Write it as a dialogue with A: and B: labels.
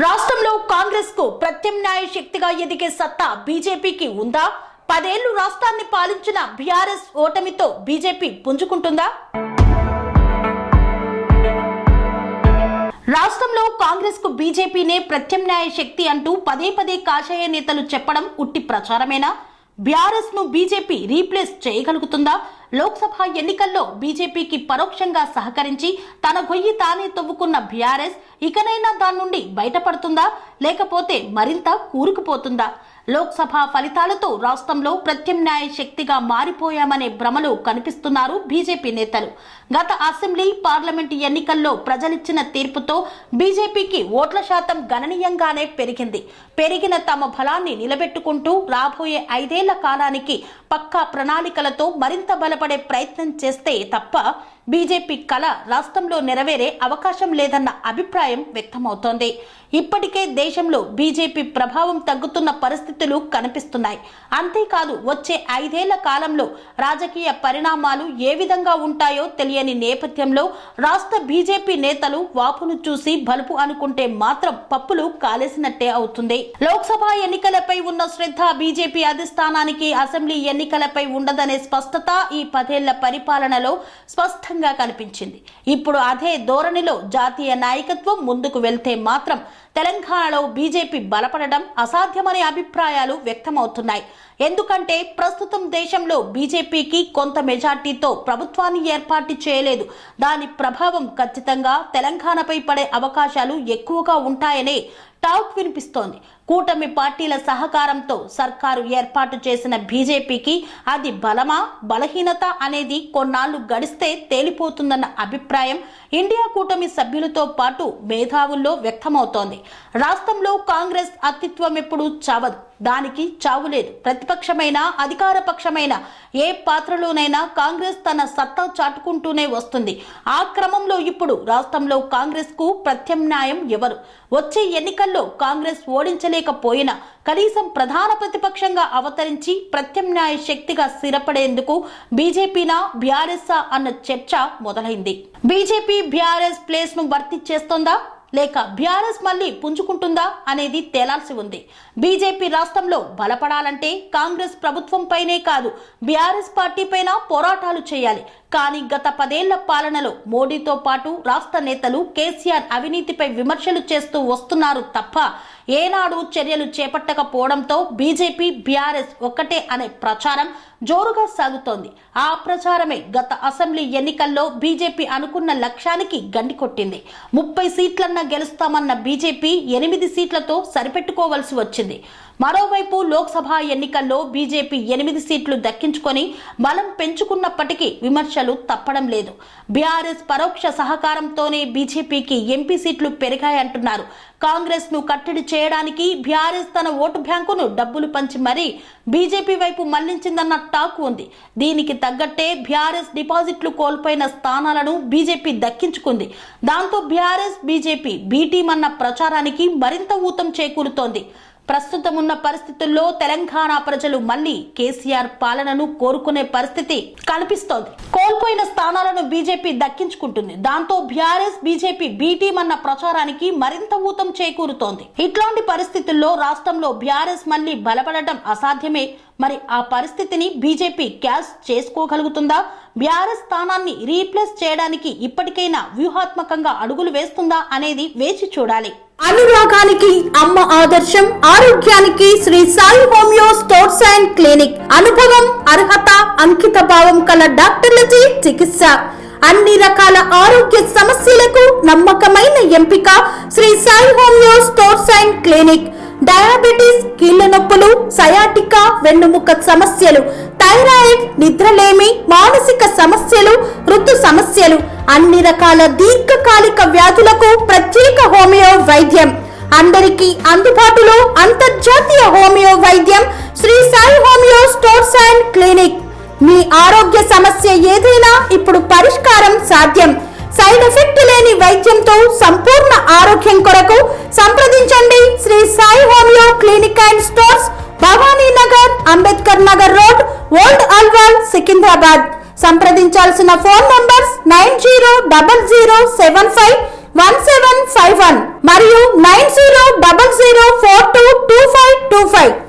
A: రాష్ట్రంలో కాంగ్రెస్ కు ప్రత్యామ్నాయ శక్తిగా ఎదిగే సత్తా బీజేపీకి ఉందా? 10 ఏళ్లు రాష్ట్రాన్ని పాలించిన బీఆర్ఎస్ ఓటమితో బీజేపీ పుంజుకుంటుందా? రాష్ట్రంలో కాంగ్రెస్ కు బీజేపీనే ప్రత్యామ్నాయ శక్తి అంటూ పదే పదే కాషాయ నేతలు చెప్పడం ఉట్టి ప్రచారమేనా? బీఆర్ఎస్ ను బీజేపీ రీప్లేస్ చేయగలుగుతుందా? లోక్సభ ఎన్నికల్లో బీజేపీకి పరోక్షంగా సహకరించి తన గొయ్యి తానే తవ్వుకున్న బీఆర్ఎస్ ఇకనైనా దాని నుండి బయటపడుతుందా, లేకపోతే మరింత కూరుకుపోతుందా? లోక్సభ ఫలితాలతో రాష్ట్రంలో ప్రత్యామ్నాయ శక్తిగా మారిపోయామనే భ్రమలు కనిపిస్తున్నారు బీజేపీ నేతలు. గత అసెంబ్లీ, పార్లమెంటు ఎన్నికల్లో ప్రజలిచ్చిన తీర్పుతో బీజేపీకి ఓట్ల శాతం గణనీయంగానే పెరిగింది. పెరిగిన తమ బలాన్ని నిలబెట్టుకుంటూ రాబోయే 5 ఏళ్ల కాలానికి పక్కా ప్రణాళికలతో మరింత బలపడే ప్రయత్నం చేస్తే తప్ప బీజేపీ కళ రాష్ట్రంలో నెరవేరే అవకాశం లేదన్న అభిప్రాయం వ్యక్తమవుతోంది. ఇప్పటికే దేశంలో బీజేపీ ప్రభావం తగ్గుతున్న పరిస్థితులు కనిపిస్తున్నాయి. అంతేకాదు వచ్చే 5 ఏళ్ల కాలంలో రాజకీయ పరిణామాలు ఏ విధంగా ఉంటాయో తెలియని నేపథ్యంలో రాష్ట్ర బీజేపీ నేతలు వాపును చూసి బలుపు అనుకుంటే మాత్రం పప్పులు కాలేసినట్టే అవుతుంది. లోక్సభ ఎన్నికలపై ఉన్న శ్రద్ధ బీజేపీ అధిష్టానానికి అసెంబ్లీ ఎన్నికలపై ఉండదనే స్పష్టత ఈ 10 ఏళ్ల పరిపాలనలో స్పష్టంగా కనిపించింది. ఇప్పుడు అదే ధోరణిలో జాతీయ నాయకత్వం ముందుకు వెళ్తే మాత్రం తెలంగాణలో బీజేపీ బలపడడం అసాధ్యమనే అభిప్రాయాలు వ్యక్తమవుతున్నాయి. ఎందుకంటే ప్రస్తుతం దేశంలో బీజేపీకి కొంత మెజార్టీతో ప్రభుత్వాన్ని ఏర్పాటు చేయలేదు. దాని ప్రభావం ఖచ్చితంగా తెలంగాణపై పడే అవకాశాలు ఎక్కువగా ఉంటాయనే టాక్ వినిపిస్తోంది. కూటమి పార్టీల సహకారంతో సర్కారు ఏర్పాటు చేసిన బీజేపీకి అది బలమా, బలహీనత అనేది కొన్నాళ్లు గడిస్తే తేలిపోతుందన్న అభిప్రాయం ఇండియా కూటమి సభ్యులతో పాటు మేధావుల్లో వ్యక్తమవుతోంది. రాష్ట్రంలో కాంగ్రెస్ అస్తిత్వం ఎప్పుడు చావదు, దానికి చావులేదు. ప్రతిపక్షమైన అధికార పక్షమైన ఏ పాత్రలోనైనా కాంగ్రెస్ తన సత్తా చాటుకుంటూనే వస్తుంది. ఆ క్రమంలో ఇప్పుడు రాష్ట్రంలో కాంగ్రెస్ కు ప్రత్యామ్నాయం ఎవరు? వచ్చే ఎన్నికల్లో కాంగ్రెస్ ఓడించలేకపోయినా కనీసం ప్రధాన ప్రతిపక్షంగా అవతరించి ప్రత్యామ్నాయ శక్తిగా స్థిరపడేందుకు బీజేపీనా బీఆర్ఎస్ అన్న చర్చ మొదలైంది. బీజేపీ బీఆర్ఎస్ ప్లేస్ ను భర్తీ చేస్తోందా లేక బీఆర్ఎస్ మళ్ళీ పుంజుకుంటుందా అనేది తేలాల్సి ఉంది. బీజేపీ రాష్ట్రంలో బలపడాలంటే కాంగ్రెస్ ప్రభుత్వంపైనే కాదు బీఆర్ఎస్ పార్టీ పైన పోరాటాలు చేయాలి. కానీ గత 10 ఏళ్ల పాలనలో మోడీతో పాటు రాష్ట్ర నేతలు కేసీఆర్ అవినీతిపై విమర్శలు చేస్తూ వస్తున్నారు తప్ప ఏనాడు చర్యలు చేపట్టకపోవడంతో బీజేపీ బీఆర్ఎస్ ఒక్కటే అనే ప్రచారం జోరుగా సాగుతోంది. ఆ ప్రచారమే గత అసెంబ్లీ ఎన్నికల్లో బీజేపీ అనుకున్న లక్ష్యానికి గండి కొట్టింది. 30 సీట్లన్నా గెలుస్తామన్న బీజేపీ 8 సీట్లతో సరిపెట్టుకోవలసి వచ్చింది. మరోవైపు లోక్సభ ఎన్నికల్లో బీజేపీ 8 సీట్లు దక్కించుకొని బలం పెంచుకున్నప్పటికీ విమర్శలు తప్పడం లేదు. బీఆర్ఎస్ పరోక్ష సహకారంతోనే బీజేపీకి ఎంపీ సీట్లు పెరిగాయంటున్నారు. కాంగ్రెస్ ను కట్టడి చేయడానికి బీఆర్ఎస్ తన ఓటు బ్యాంకును డబ్బులు పంచి మరీ బీజేపీ వైపు మళ్లించిందన్న టాక్ ఉంది. దీనికి తగ్గట్టే బీఆర్ఎస్ డిపాజిట్లు కోల్పోయిన స్థానాలను బీజేపీ దక్కించుకుంది. దాంతో బీఆర్ఎస్ బీజేపీ బీ టీం అన్న ప్రచారానికి మరింత ఊతం చేకూరుతోంది. ప్రస్తుతం ఉన్న పరిస్థితుల్లో తెలంగాణ ప్రజలు మళ్లీ కేసీఆర్ పాలనను కోరుకునే పరిస్థితి కనిపిస్తోంది. కోల్పోయిన స్థానాలను బీజేపీ దక్కించుకుంటుంది. దాంతో బీఆర్ఎస్ బీజేపీ బీ టీం అన్న ప్రచారానికి మరింత ఊతం చేకూరుతోంది. ఇట్లాంటి పరిస్థితుల్లో రాష్ట్రంలో బీఆర్ఎస్ మళ్లీ బలపడటం అసాధ్యమే. మరి ఆ పరిస్థితిని బీజేపీ క్యాష్ చేసుకోగలుగుతుందా? బీఆర్ఎస్ స్థానాన్ని రీప్లేస్ చేయడానికి ఇప్పటికైనా వ్యూహాత్మకంగా అడుగులు వేస్తుందా అనేది వేచి చూడాలి. అనురాగానికి అమ్మ ఆదర్శం, ఆరోగ్యానికి Shri Sai homeo stores and clinic. అనుభవం, అర్హత, అంకిత భావం కల డాక్టర్లచే చికిత్స. అన్ని రకాల ఆరోగ్య సమస్యలకు నమ్మకమైన ఎంపిక Shri Sai homeo stores and clinic. Diabetes, కీళ్ల నొప్పులు, సయాటికా, వెన్నుముక సమస్యలు, థైరాయిడ్, నిద్రలేమి, మానసిక సమస్యలు, ఋతు సమస్యలు, అన్ని రకాల దీర్ఘకాలిక వ్యాధులకు ప్రత్యేక హోమియో వైద్యం. అందరికీ అందుబాటులో అంతర్జాతీయ హోమియో వైద్యం Shri Sai homeo stores and clinic. మీ ఆరోగ్య సమస్య ఏదైనా ఇప్పుడు పరిష్కారం సాధ్యం. సైడ్ ఎఫెక్ట్ లేని వైద్యంతో సంపూర్ణ ఆరోగ్యం కొరకు సంప్రదించండి Shri Sai homeo clinic and stores, Bhavani Nagar, Ambedkar Nagar road, old Alwal, Secunderabad. సంప్రదించాల్సిన ఫోన్ నంబర్స్ 9000751751.
B: మరియు 9000422525.